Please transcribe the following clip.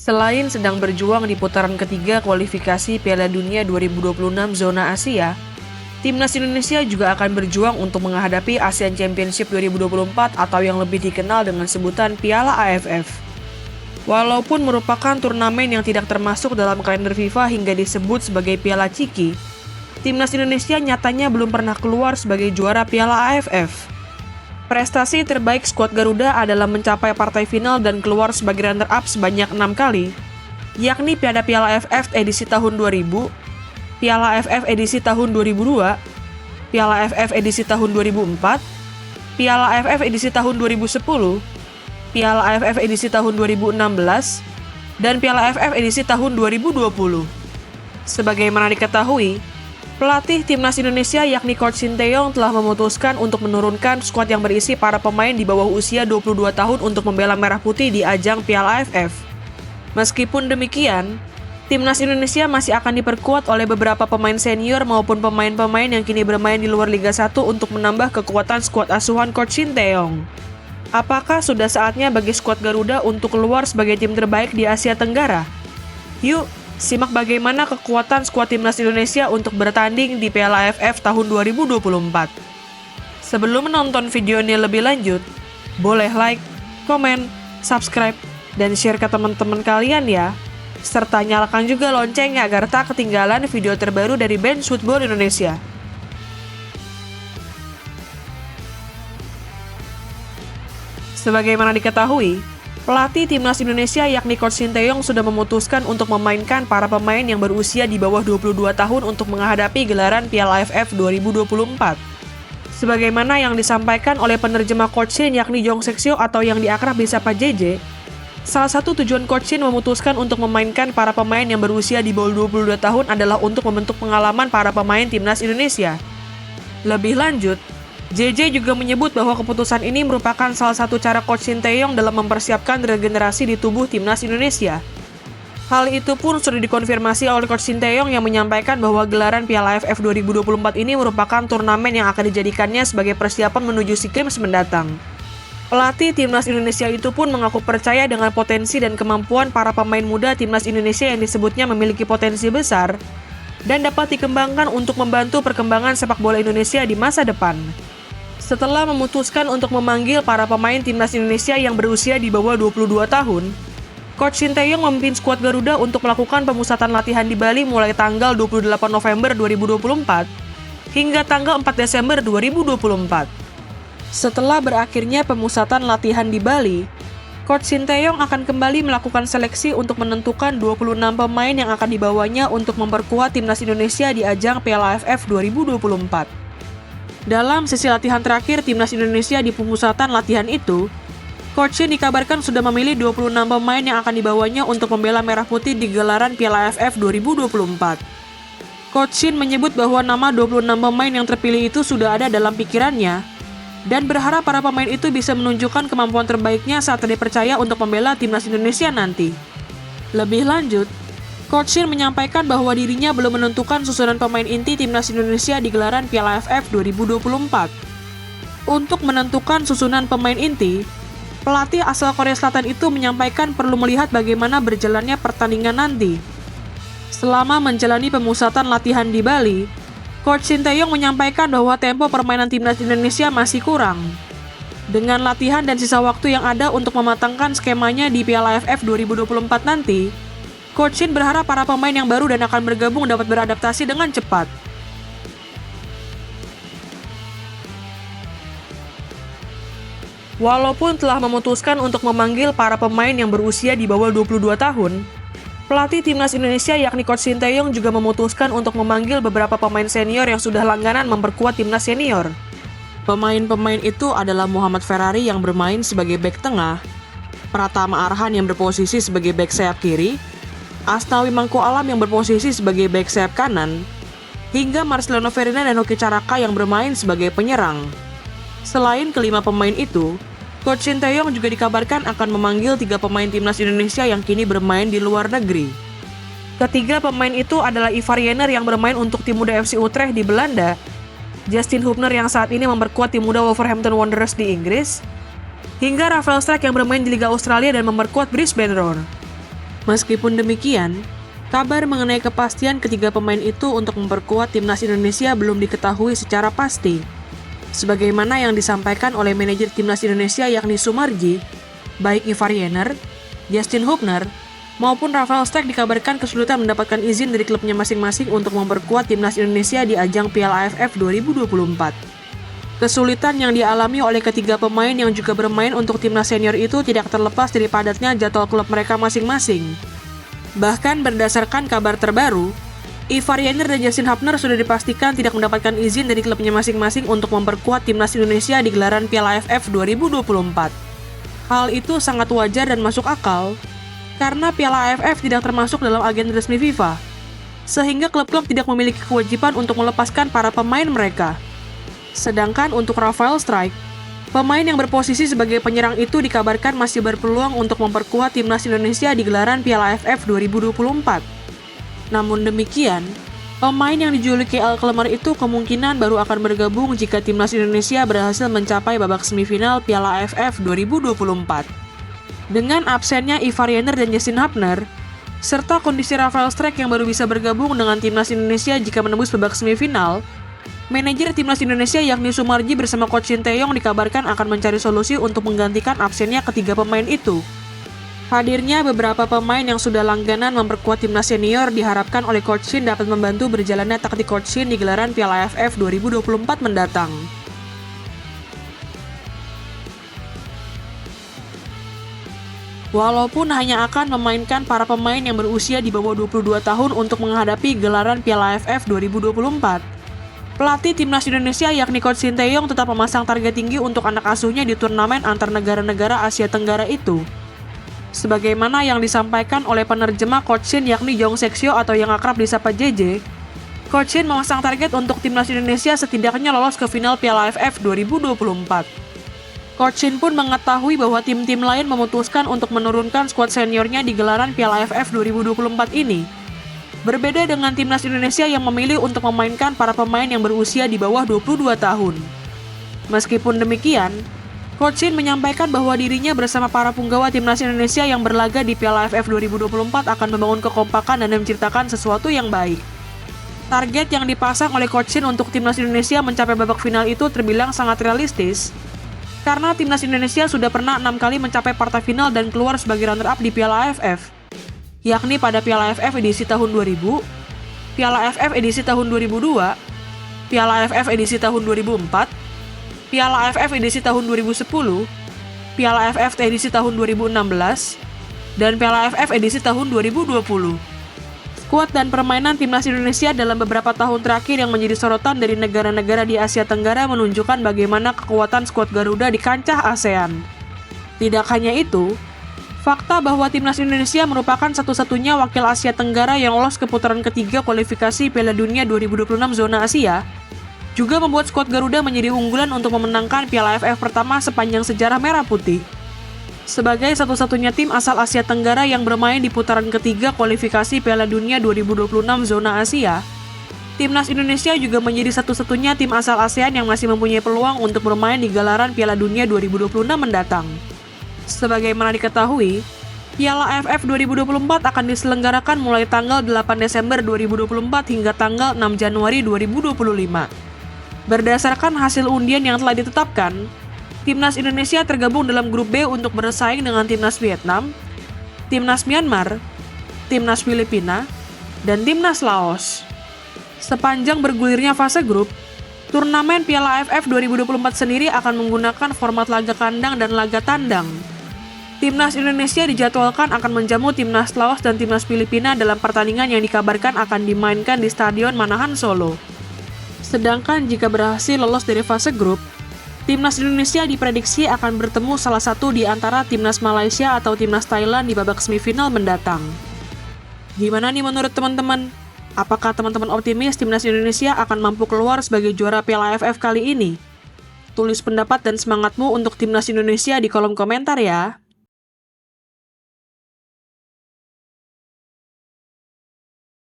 Selain sedang berjuang di putaran ketiga kualifikasi Piala Dunia 2026 zona Asia, Timnas Indonesia juga akan berjuang untuk menghadapi Asian Championship 2024 atau yang lebih dikenal dengan sebutan Piala AFF. Walaupun merupakan turnamen yang tidak termasuk dalam kalender FIFA hingga disebut sebagai Piala Ciki, Timnas Indonesia nyatanya belum pernah keluar sebagai juara Piala AFF. Prestasi terbaik skuad Garuda adalah mencapai partai final dan keluar sebagai runner-up sebanyak 6 kali, yakni Piala AFF edisi tahun 2000, Piala AFF edisi tahun 2002, Piala AFF edisi tahun 2004, Piala AFF edisi tahun 2010, Piala AFF edisi tahun 2016, dan Piala AFF edisi tahun 2020. Sebagaimana diketahui, pelatih Timnas Indonesia yakni Coach Sinteyong telah memutuskan untuk menurunkan skuad yang berisi para pemain di bawah usia 22 tahun untuk membela Merah Putih di ajang Piala AFF. Meskipun demikian, Timnas Indonesia masih akan diperkuat oleh beberapa pemain senior maupun pemain-pemain yang kini bermain di luar Liga 1 untuk menambah kekuatan skuad asuhan Coach Sinteyong. Apakah sudah saatnya bagi skuad Garuda untuk keluar sebagai tim terbaik di Asia Tenggara? Yuk, simak bagaimana kekuatan skuad Timnas Indonesia untuk bertanding di Piala AFF tahun 2024. Sebelum menonton video ini lebih lanjut, boleh like, komen, subscribe, dan share ke teman-teman kalian ya. Serta nyalakan juga loncengnya agar tak ketinggalan video terbaru dari Bench Football Indonesia. Sebagaimana diketahui, pelatih Timnas Indonesia yakni Coach Sinteyong sudah memutuskan untuk memainkan para pemain yang berusia di bawah 22 tahun untuk menghadapi gelaran Piala AFF 2024. Sebagaimana yang disampaikan oleh penerjemah Coach Shin yakni Jong Seksyo atau yang diakrab disapa JJ, salah satu tujuan Coach Shin memutuskan untuk memainkan para pemain yang berusia di bawah 22 tahun adalah untuk membentuk pengalaman para pemain Timnas Indonesia. Lebih lanjut, JJ juga menyebut bahwa keputusan ini merupakan salah satu cara Coach Sinteyong dalam mempersiapkan regenerasi di tubuh Timnas Indonesia. Hal itu pun sudah dikonfirmasi oleh Coach Sinteyong yang menyampaikan bahwa gelaran Piala AFF 2024 ini merupakan turnamen yang akan dijadikannya sebagai persiapan menuju SEA Games mendatang. Pelatih Timnas Indonesia itu pun mengaku percaya dengan potensi dan kemampuan para pemain muda Timnas Indonesia yang disebutnya memiliki potensi besar dan dapat dikembangkan untuk membantu perkembangan sepak bola Indonesia di masa depan. Setelah memutuskan untuk memanggil para pemain Timnas Indonesia yang berusia di bawah 22 tahun, Coach Sinteyong memimpin skuad Garuda untuk melakukan pemusatan latihan di Bali mulai tanggal 28 November 2024 hingga tanggal 4 Desember 2024. Setelah berakhirnya pemusatan latihan di Bali, Coach Sinteyong akan kembali melakukan seleksi untuk menentukan 26 pemain yang akan dibawanya untuk memperkuat Timnas Indonesia di ajang Piala AFF 2024. Dalam sesi latihan terakhir Timnas Indonesia di pemusatan latihan itu, Coach Shin dikabarkan sudah memilih 26 pemain yang akan dibawanya untuk membela Merah Putih di gelaran Piala AFF 2024. Coach Shin menyebut bahwa nama 26 pemain yang terpilih itu sudah ada dalam pikirannya dan berharap para pemain itu bisa menunjukkan kemampuan terbaiknya saat dipercaya untuk membela Timnas Indonesia nanti. Lebih lanjut, Coach Shin menyampaikan bahwa dirinya belum menentukan susunan pemain inti Timnas Indonesia di gelaran Piala AFF 2024. Untuk menentukan susunan pemain inti, pelatih asal Korea Selatan itu menyampaikan perlu melihat bagaimana berjalannya pertandingan nanti. Selama menjalani pemusatan latihan di Bali, Coach Sinteyong menyampaikan bahwa tempo permainan Timnas Indonesia masih kurang. Dengan latihan dan sisa waktu yang ada untuk mematangkan skemanya di Piala AFF 2024 nanti, Coach Shin berharap para pemain yang baru dan akan bergabung dapat beradaptasi dengan cepat. Walaupun telah memutuskan untuk memanggil para pemain yang berusia di bawah 22 tahun, pelatih Timnas Indonesia yakni Coach Sinteyong juga memutuskan untuk memanggil beberapa pemain senior yang sudah langganan memperkuat timnas senior. Pemain-pemain itu adalah Muhammad Ferrari yang bermain sebagai bek tengah, Pratama Arhan yang berposisi sebagai bek sayap kiri, Asnawi Mangko Alam yang berposisi sebagai bek sayap kanan, hingga Marcelino Ferdinand dan Hoki Caraka yang bermain sebagai penyerang. Selain kelima pemain itu, Coach Sinteyong juga dikabarkan akan memanggil 3 pemain Timnas Indonesia yang kini bermain di luar negeri. Ketiga pemain itu adalah Ivar Jenner yang bermain untuk tim muda FC Utrecht di Belanda, Justin Hubner yang saat ini memperkuat tim muda Wolverhampton Wanderers di Inggris, hingga Rafael Struijk yang bermain di Liga Australia dan memperkuat Brisbane Roar. Meskipun demikian, kabar mengenai kepastian ketiga pemain itu untuk memperkuat timnas Indonesia belum diketahui secara pasti. Sebagaimana yang disampaikan oleh manajer timnas Indonesia yakni Sumarji, baik Ivar Jenner, Justin Hubner, maupun Rafael Strijk dikabarkan kesulitan mendapatkan izin dari klubnya masing-masing untuk memperkuat timnas Indonesia di ajang Piala AFF 2024. Kesulitan yang dialami oleh ketiga pemain yang juga bermain untuk timnas senior itu tidak terlepas dari padatnya jadwal klub mereka masing-masing. Bahkan berdasarkan kabar terbaru, Ivar Jenner dan Justin Hubner sudah dipastikan tidak mendapatkan izin dari klubnya masing-masing untuk memperkuat timnas Indonesia di gelaran Piala AFF 2024. Hal itu sangat wajar dan masuk akal, karena Piala AFF tidak termasuk dalam agenda resmi FIFA, sehingga klub-klub tidak memiliki kewajiban untuk melepaskan para pemain mereka. Sedangkan untuk Rafael Strijk, pemain yang berposisi sebagai penyerang itu dikabarkan masih berpeluang untuk memperkuat timnas Indonesia di gelaran Piala AFF 2024. Namun demikian, pemain yang dijuluki El Klemmer itu kemungkinan baru akan bergabung jika timnas Indonesia berhasil mencapai babak semifinal Piala AFF 2024. Dengan absennya Ivar Jenner dan Justin Hubner, serta kondisi Rafael Strijk yang baru bisa bergabung dengan timnas Indonesia jika menembus babak semifinal, manajer timnas Indonesia yakni Sumarji bersama Coach Shin Tae-yong dikabarkan akan mencari solusi untuk menggantikan absennya ketiga pemain itu. Hadirnya beberapa pemain yang sudah langganan memperkuat timnas senior diharapkan oleh Coach Shin dapat membantu berjalannya taktik Coach Shin di gelaran Piala AFF 2024 mendatang. Walaupun hanya akan memainkan para pemain yang berusia di bawah 22 tahun untuk menghadapi gelaran Piala AFF 2024, pelatih timnas Indonesia yakni Coach Shin Tae-yong tetap memasang target tinggi untuk anak asuhnya di turnamen antar negara-negara Asia Tenggara itu. Sebagaimana yang disampaikan oleh penerjemah Coach Shin yakni Jong Seok-seo atau yang akrab disapa JJ, Coach Shin memasang target untuk timnas Indonesia setidaknya lolos ke final Piala AFF 2024. Coach Shin pun mengetahui bahwa tim-tim lain memutuskan untuk menurunkan skuad seniornya di gelaran Piala AFF 2024 ini. Berbeda dengan timnas Indonesia yang memilih untuk memainkan para pemain yang berusia di bawah 22 tahun. Meskipun demikian, Coach Shin menyampaikan bahwa dirinya bersama para punggawa timnas Indonesia yang berlaga di Piala AFF 2024 akan membangun kekompakan dan menciptakan sesuatu yang baik. Target yang dipasang oleh Coach Shin untuk timnas Indonesia mencapai babak final itu terbilang sangat realistis, karena timnas Indonesia sudah pernah 6 kali mencapai partai final dan keluar sebagai runner-up di Piala AFF, yakni pada Piala AFF edisi tahun 2000, Piala AFF edisi tahun 2002, Piala AFF edisi tahun 2004, Piala AFF edisi tahun 2010, Piala AFF edisi tahun 2016, dan Piala AFF edisi tahun 2020. Skuad dan permainan timnas Indonesia dalam beberapa tahun terakhir yang menjadi sorotan dari negara-negara di Asia Tenggara menunjukkan bagaimana kekuatan skuad Garuda di kancah ASEAN. Tidak hanya itu, fakta bahwa timnas Indonesia merupakan satu-satunya wakil Asia Tenggara yang lolos ke putaran ketiga kualifikasi Piala Dunia 2026 zona Asia juga membuat skuad Garuda menjadi unggulan untuk memenangkan Piala AFF pertama sepanjang sejarah Merah Putih. Sebagai satu-satunya tim asal Asia Tenggara yang bermain di putaran ketiga kualifikasi Piala Dunia 2026 zona Asia, timnas Indonesia juga menjadi satu-satunya tim asal ASEAN yang masih mempunyai peluang untuk bermain di gelaran Piala Dunia 2026 mendatang. Sebagaimana diketahui, Piala AFF 2024 akan diselenggarakan mulai tanggal 8 Desember 2024 hingga tanggal 6 Januari 2025. Berdasarkan hasil undian yang telah ditetapkan, timnas Indonesia tergabung dalam grup B untuk bersaing dengan timnas Vietnam, timnas Myanmar, timnas Filipina, dan timnas Laos. Sepanjang bergulirnya fase grup, turnamen Piala AFF 2024 sendiri akan menggunakan format laga kandang dan laga tandang. Timnas Indonesia dijadwalkan akan menjamu timnas Laos dan timnas Filipina dalam pertandingan yang dikabarkan akan dimainkan di Stadion Manahan Solo. Sedangkan jika berhasil lolos dari fase grup, timnas Indonesia diprediksi akan bertemu salah satu di antara timnas Malaysia atau timnas Thailand di babak semifinal mendatang. Gimana nih menurut teman-teman? Apakah teman-teman optimis timnas Indonesia akan mampu keluar sebagai juara Piala AFF kali ini? Tulis pendapat dan semangatmu untuk timnas Indonesia di kolom komentar ya.